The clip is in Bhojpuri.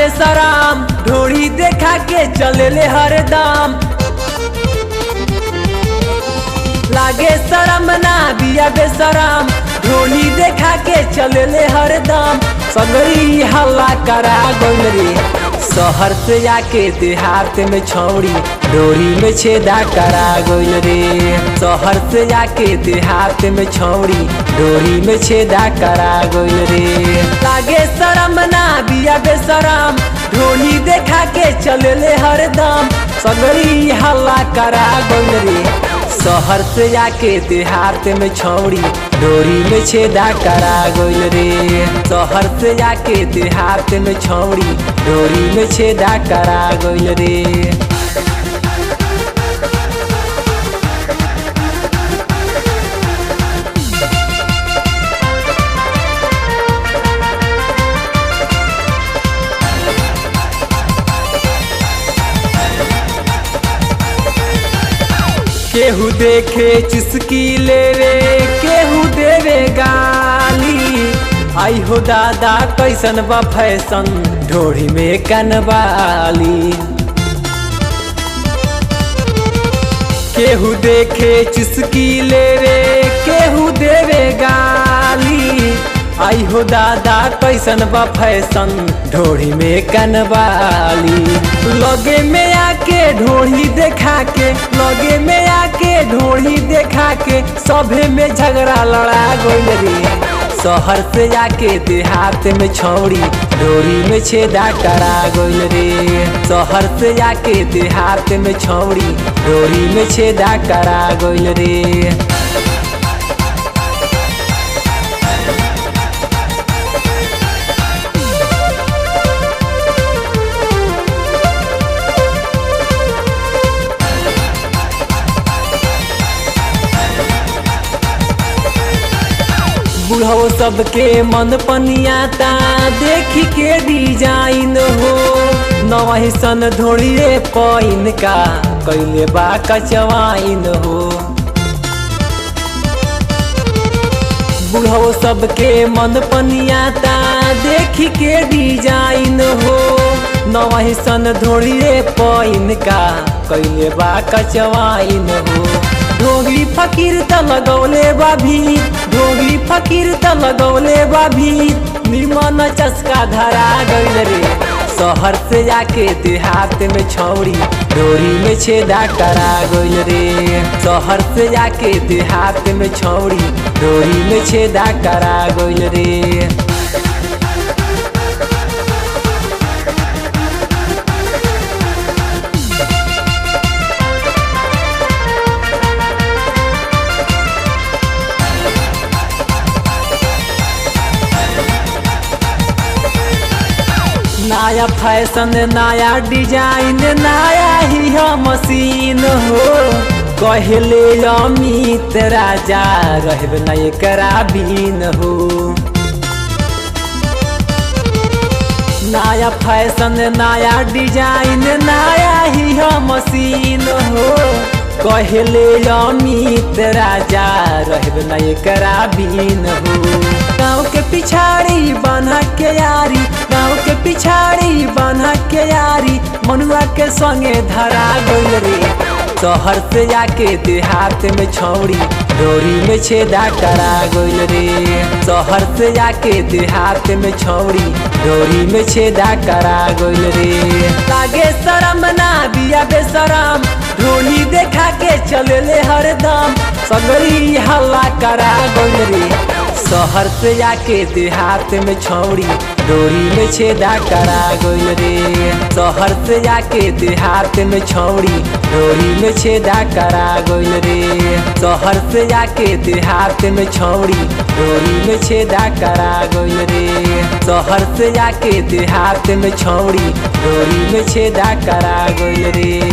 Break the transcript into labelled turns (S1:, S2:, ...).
S1: बेसराम ढोड़ी देखा के चले ले हरदम। लागे शरम ना बिया बेसराम ढोली देखा के चले ले हरदम। सगरी हल्ला करा गइल रे शहर से जाके देहात में छौड़ी डोरी में छेदा करा गइल रे। शहर से जाके देहात में छौड़ी डोरी में छेदा करा गइल रे। लागे शरम ना बिया बेसराम ढोली देखा के चले ले हरदम। सगरी हल्ला करा गइल रे शहर से जाके देहात में छौड़ी डोरी में छेदा करा गइल रे। शहर से जाके देहात में छौड़ी डोरी में छेदा करा गइल रे। केहू देखे चुस्की लेवे केहू देवे गाली। आई हो दादा कैसन बा फैशन ढोड़ी में कनवाली। केहू देखे चुस्की लेवे केहू देवे गाली। आई हो दादा कैसन बा फैशन ढोड़ी में कनवाली। लगे में आके ढोड़ी देखा के लगे में आके ढोड़ी देखा के सभे में झगड़ा लड़ा गइल रे। शहर से जाके देहात में छौड़ी डोरी में छेदा करा गइल रे। शहर से जाके देहात में छौड़ी डोरी में छेदा करा गइल रे। बुढ़ो सबके मन पनियाता देखी के डिजाइन हो। नवही सन ढोड़िए पैन का कैले बा कचवाइन हो। बुढ़ो सबके मन पनियाता देखी के डिजाइन हो। नवही सन ढोड़िए पैन का कैले बा कचवाइन हो। ढोगी फकीर त लगौले बा भी ढोगी फकीर त लगौले बा भी निमन चस्का धरा गइल रे। शहर से जाके देहात में छौड़ी डोरी में छेदा करा गइल रे। शहर से जाके देहात में छौड़ी डोरी में छेदा करा गइल रे। नया फैशन नया डिजाइन नया ही मशीन हो। कहले अमित राजा रहब न एकरा बीन हो। नया फैशन नया डिजाइन नया ही मशीन हो। कहले अमित राजा रहब न एकरा बीन हो। गाँव के पिछाड़ी बना के यारी गाँव के पिछाड़ी बना के यारी मनुआ के संगे धरा गइल रे। शहर से जाके देहात में छौड़ी डोरी में छेदा करा गइल रे। शहर से जाके देहात में छौड़ी डोरी में छेदा करा गइल रे। लागे शरम ना बिया बेसराम ढोली देखा के चले ले हरदम। सगरी हल्ला करा गइल रे शहर से जाके देहात में छौड़ी डोरी में छेदा करा गइल रे। शहर से जाके देहात में छौड़ी डोरी में छेदा करा गइल रे। शहर से जाके देहात में छौड़ी डोरी में छेदा करा गइल रे। शहर से जाके देहात में छौड़ी डोरी में छेदा करा गइल रे।